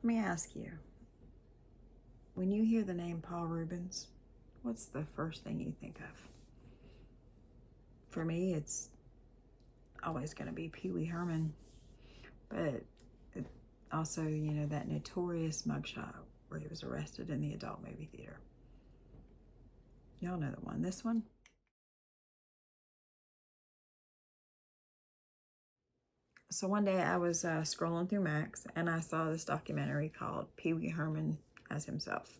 Let me ask you, when you hear the name Paul Reubens, what's the first thing you think of? For me, it's always going to be Pee Wee Herman, but also, you know, that notorious mugshot where he was arrested in the adult movie theater. Y'all know the one. This one? So one day I was scrolling through Max and I saw this documentary called Pee Wee Herman as Himself.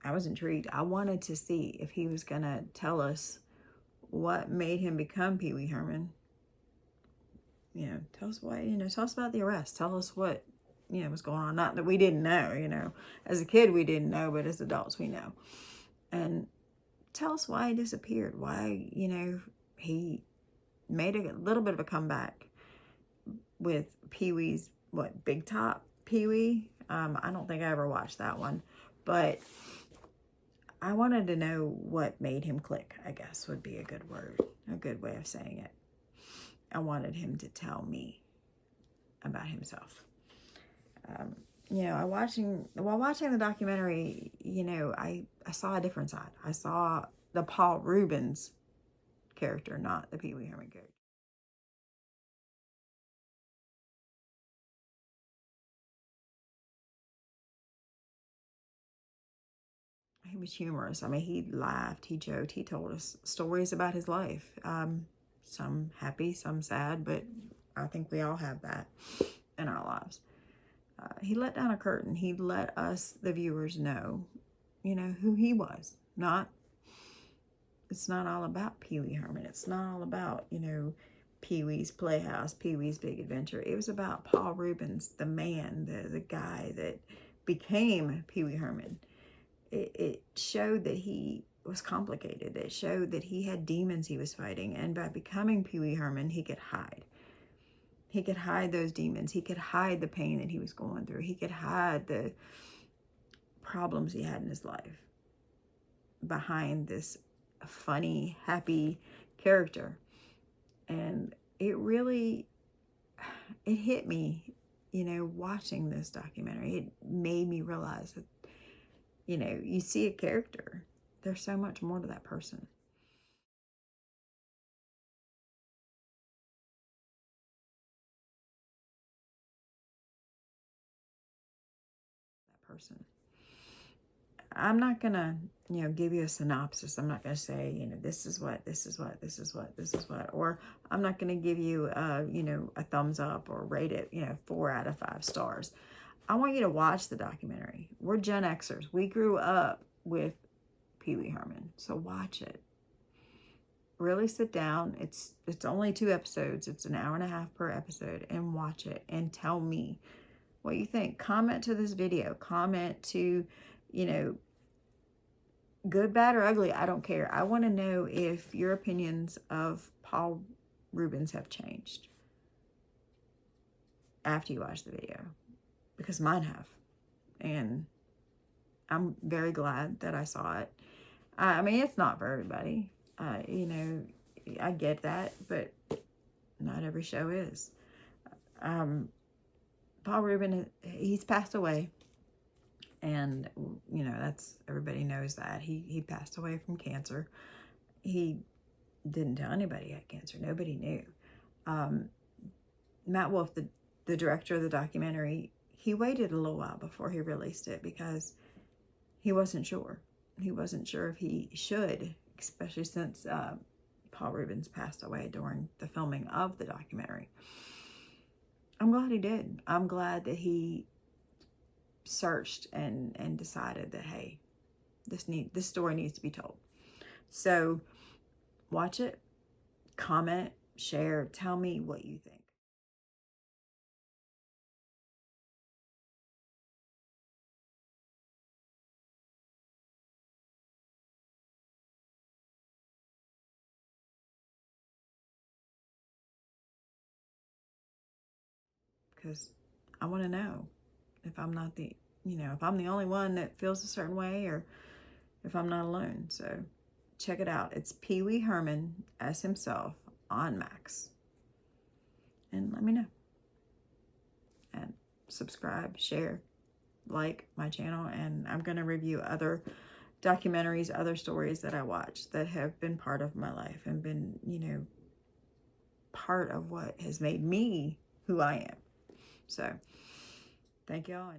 I was intrigued. I wanted to see if he was going to tell us what made him become Pee Wee Herman. You know, tell us why, you know, tell us about the arrest. Tell us what, you know, was going on. Not that we didn't know, you know. As a kid, we didn't know, but as adults, we know. And tell us why he disappeared. Why, you know, he made a little bit of a comeback with Pee Wee's, what, Big Top Pee Wee? I don't think I ever watched that one. But I wanted to know what made him click, I guess would be a good word, a good way of saying it. I wanted him to tell me about himself. You know, while watching the documentary, you know, I saw a different side. I saw the Paul Reubens character, not the Pee Wee Herman character. He was humorous. I mean, he laughed, he joked, he told us stories about his life. Some happy, some sad, but I think we all have that in our lives. He let down a curtain. He let us, the viewers, know, you know, who he was. It's not all about Pee Wee Herman. It's not all about, you know, Pee Wee's Playhouse, Pee Wee's Big Adventure. It was about Paul Reubens, the man, the guy that became Pee Wee Herman. It showed that he was complicated. It showed that he had demons he was fighting. And by becoming Pee Wee Herman, he could hide. He could hide those demons. He could hide the pain that he was going through. He could hide the problems he had in his life behind this funny, happy character. And it hit me, you know, watching this documentary. It made me realize that, you know, you see a character, there's so much more to that person. I'm not gonna, you know, give you a synopsis. I'm not gonna say, you know, this is what, or I'm not gonna give you, you know, a thumbs up or rate it, you know, 4 out of 5 stars. I want you to watch the documentary. We're Gen Xers. We grew up with Pee Wee Herman, so watch it. Really sit down. It's only 2 episodes. It's an hour and a half per episode, and watch it and tell me what you think. Comment to this video. Comment to, you know, good, bad, or ugly. I don't care. I want to know if your opinions of Paul Reubens have changed after you watch the video, because mine have. And I'm very glad that I saw it. I mean, it's not for everybody. You know, I get that, but not every show is. Paul Reubens, he's passed away. And, you know, that's, everybody knows that. He passed away from cancer. He didn't tell anybody he had cancer. Nobody knew. Matt Wolf, the director of the documentary, he waited a little while before he released it because he wasn't sure. He wasn't sure if he should, especially since Paul Reubens passed away during the filming of the documentary. I'm glad he did. I'm glad that he searched and decided that, hey, this story needs to be told. So watch it, comment, share, tell me what you think. Because I want to know if I'm not the, you know, if I'm the only one that feels a certain way, or if I'm not alone. So check it out. It's Pee Wee Herman as himself on Max. And let me know. And subscribe, share, like my channel, and I'm going to review other documentaries, other stories that I watch that have been part of my life and been, you know, part of what has made me who I am. So, thank y'all.